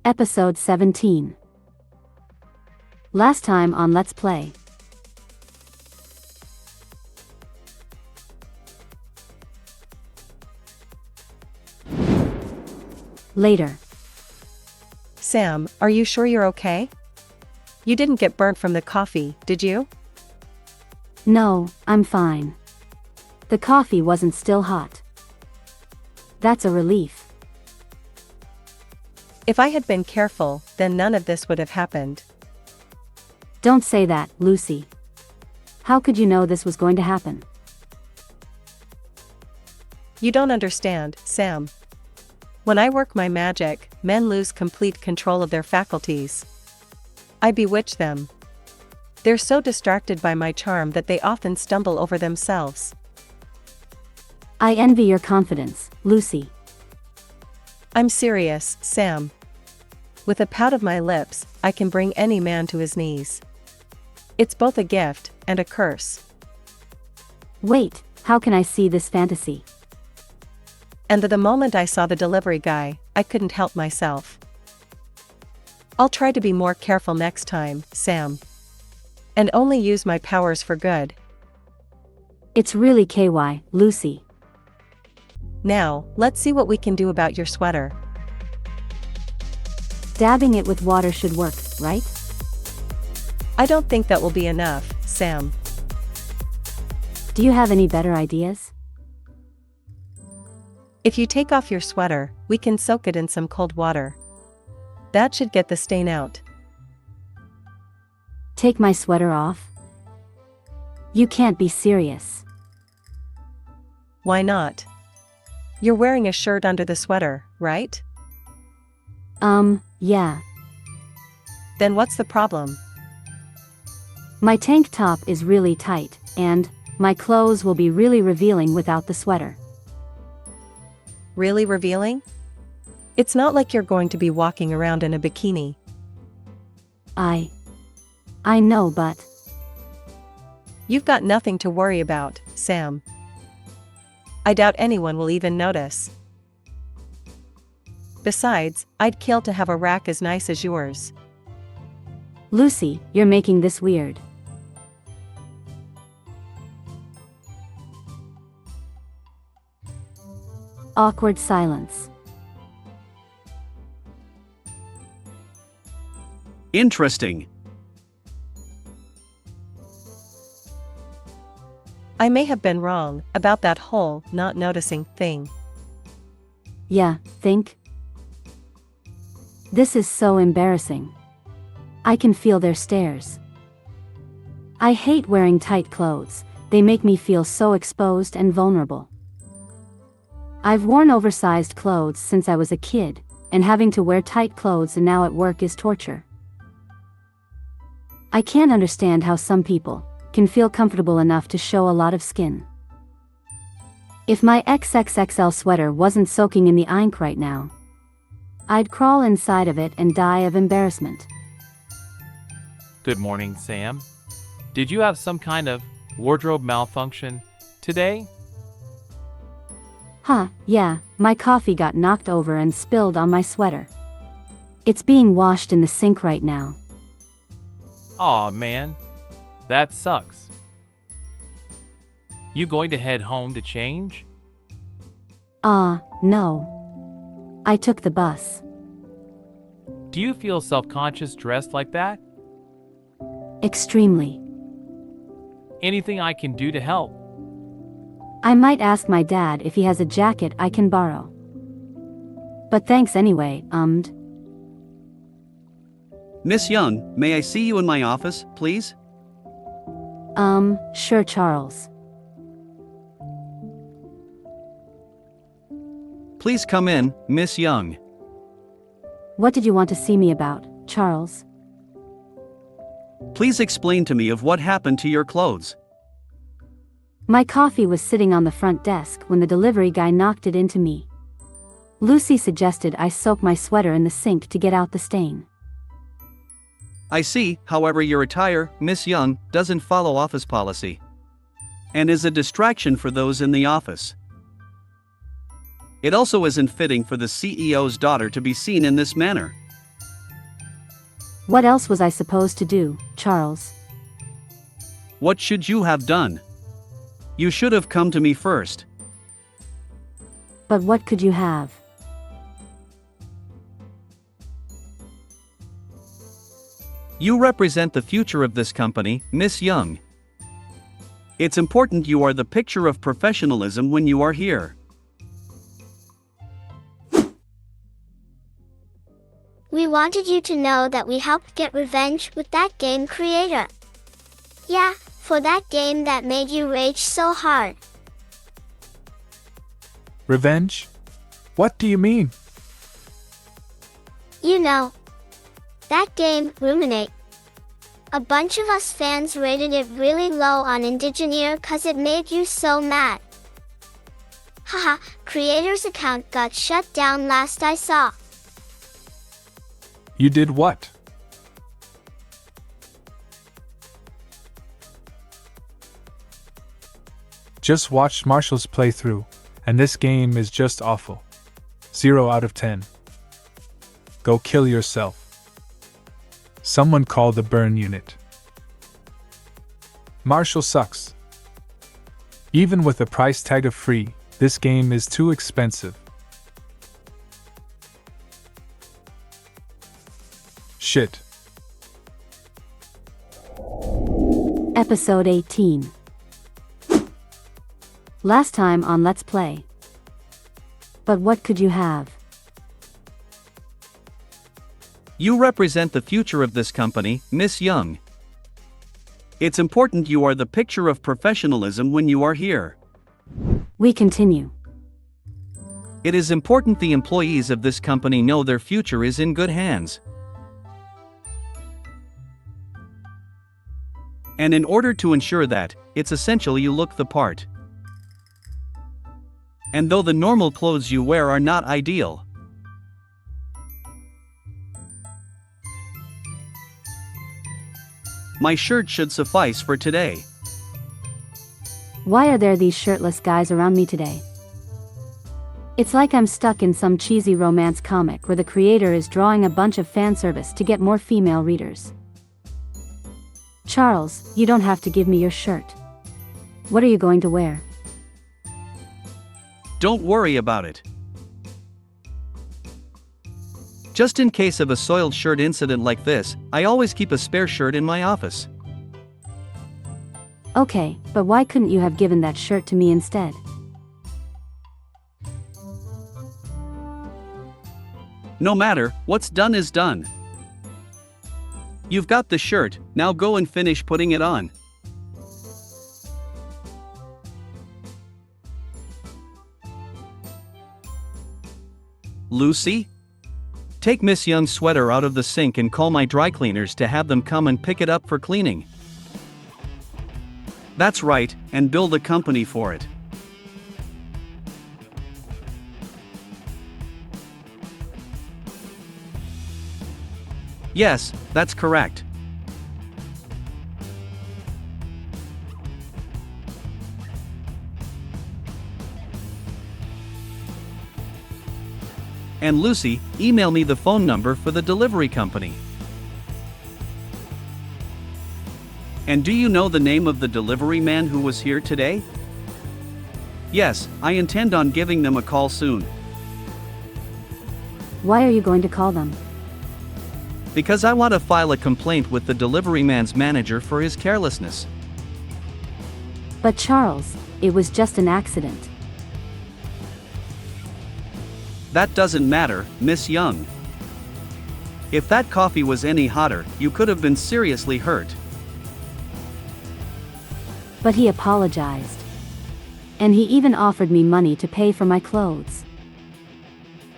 Episode 17. Last time on Let's Play. Later. Sam, are you sure you're okay? You didn't get burnt from the coffee, did you? No, I'm fine. The coffee wasn't still hot. That's a relief. If I had been careful, then none of this would have happened. Don't say that, Lucy. How could you know this was going to happen? You don't understand, Sam. When I work my magic, men lose complete control of their faculties. I bewitch them. They're so distracted by my charm that they often stumble over themselves. I envy your confidence, Lucy. I'm serious, Sam. With a pout of my lips, I can bring any man to his knees. It's both a gift and a curse. Wait, how can I see this fantasy? And the moment I saw the delivery guy, I couldn't help myself. I'll try to be more careful next time, Sam. And only use my powers for good. It's really KY, Lucy. Now, let's see what we can do about your sweater. Dabbing it with water should work, right? I don't think that will be enough, Sam. Do you have any better ideas? If you take off your sweater, we can soak it in some cold water. That should get the stain out. Take my sweater off? You can't be serious. Why not? You're wearing a shirt under the sweater, right? Yeah. Then what's the problem? My tank top is really tight, and my clothes will be really revealing without the sweater. Really revealing? It's not like you're going to be walking around in a bikini. I know, but You've got nothing to worry about, Sam. I doubt anyone will even notice. Besides, I'd kill to have a rack as nice as yours. Lucy, you're making this weird. Awkward silence. Interesting. I may have been wrong about that whole not noticing thing. Yeah, think? This is so embarrassing. I can feel their stares. I hate wearing tight clothes, they make me feel so exposed and vulnerable. I've worn oversized clothes since I was a kid, and having to wear tight clothes now at work is torture. I can't understand how some people can feel comfortable enough to show a lot of skin. If my XXXL sweater wasn't soaking in the ink right now, I'd crawl inside of it and die of embarrassment. Good morning, Sam. Did you have some kind of wardrobe malfunction today? Yeah, my coffee got knocked over and spilled on my sweater. It's being washed in the sink right now. Aw, man. That sucks. You going to head home to change? No. I took the bus. Do you feel self-conscious dressed like that? Extremely. Anything I can do to help? I might ask my dad if he has a jacket I can borrow. But thanks anyway, Miss Young, may I see you in my office, please? Sure, Charles. Please come in, Miss Young. What did you want to see me about, Charles? Please explain to me of what happened to your clothes. My coffee was sitting on the front desk when the delivery guy knocked it into me. Lucy suggested I soak my sweater in the sink to get out the stain. I see, however, your attire, Miss Young, doesn't follow office policy and is a distraction for those in the office. It also isn't fitting for the CEO's daughter to be seen in this manner. What else was I supposed to do, Charles? What should you have done? You should have come to me first. But what could you have? You represent the future of this company, Miss Young. It's important you are the picture of professionalism when you are here. We wanted you to know that we helped get revenge with that game creator. Yeah, for that game that made you rage so hard. Revenge? What do you mean? You know. That game, Ruminate. A bunch of us fans rated it really low on Indigeneer cause it made you so mad. Haha, creator's account got shut down last I saw. You did what? Just watched Marshall's playthrough, and this game is just awful. 0 out of 10. Go kill yourself. Someone call the burn unit. Marshall sucks. Even with a price tag of free, this game is too expensive. Shit. Episode 18. Last time on Let's Play. But what could you have? You represent the future of this company, Miss Young. It's important you are the picture of professionalism when you are here. We continue. It is important the employees of this company know their future is in good hands. And in order to ensure that, it's essential you look the part. And though the normal clothes you wear are not ideal, my shirt should suffice for today. Why are there these shirtless guys around me today? It's like I'm stuck in some cheesy romance comic where the creator is drawing a bunch of fan service to get more female readers. Charles, you don't have to give me your shirt. What are you going to wear? Don't worry about it. Just in case of a soiled shirt incident like this, I always keep a spare shirt in my office. Okay, but why couldn't you have given that shirt to me instead? No matter, what's done is done. You've got the shirt, now go and finish putting it on. Lucy? Take Miss Young's sweater out of the sink and call my dry cleaners to have them come and pick it up for cleaning. That's right, and bill the company for it. Yes, that's correct. And Lucy, email me the phone number for the delivery company. And do you know the name of the delivery man who was here today? Yes, I intend on giving them a call soon. Why are you going to call them? Because I want to file a complaint with the delivery man's manager for his carelessness. But Charles, it was just an accident. That doesn't matter, Miss Young. If that coffee was any hotter, you could have been seriously hurt. But he apologized. And he even offered me money to pay for my clothes.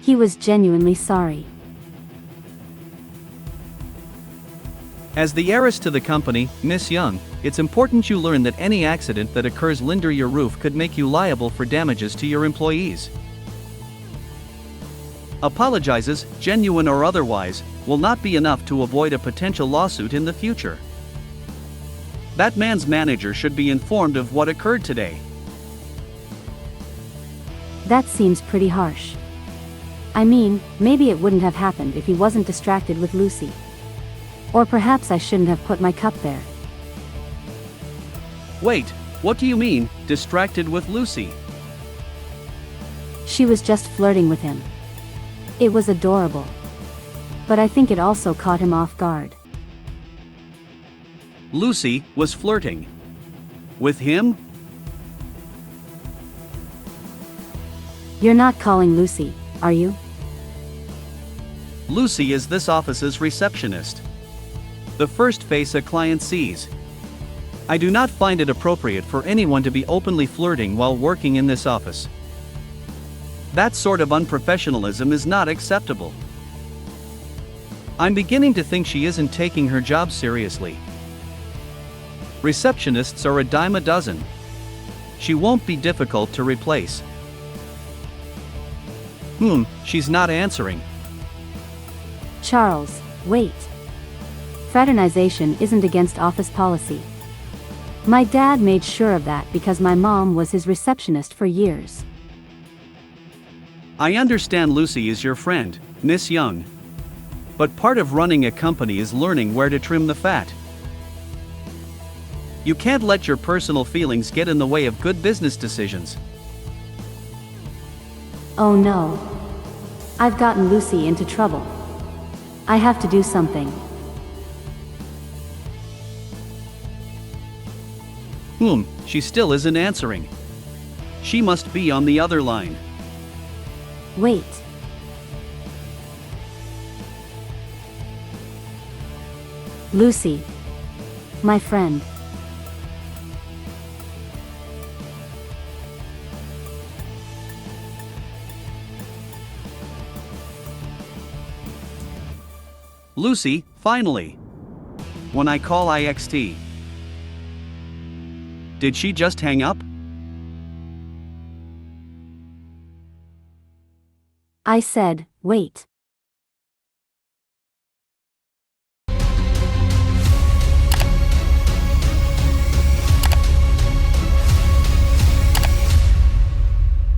He was genuinely sorry. As the heiress to the company, Miss Young, it's important you learn that any accident that occurs under your roof could make you liable for damages to your employees. Apologizes, genuine or otherwise, will not be enough to avoid a potential lawsuit in the future. That man's manager should be informed of what occurred today. That seems pretty harsh. I mean, maybe it wouldn't have happened if he wasn't distracted with Lucy. Or perhaps I shouldn't have put my cup there. Wait, what do you mean, distracted with Lucy? She was just flirting with him. It was adorable. But I think it also caught him off guard. Lucy was flirting. With him? You're not calling Lucy, are you? Lucy is this office's receptionist. The first face a client sees. I do not find it appropriate for anyone to be openly flirting while working in this office. That sort of unprofessionalism is not acceptable. I'm beginning to think she isn't taking her job seriously. Receptionists are a dime a dozen. She won't be difficult to replace. She's not answering. Charles, wait. Fraternization isn't against office policy. My dad made sure of that because my mom was his receptionist for years. I understand Lucy is your friend, Miss Young. But part of running a company is learning where to trim the fat. You can't let your personal feelings get in the way of good business decisions. Oh no. I've gotten Lucy into trouble. I have to do something. She still isn't answering. She must be on the other line. Wait. Lucy. My friend. Lucy, finally. When I call IXT. Did she just hang up? I said, wait.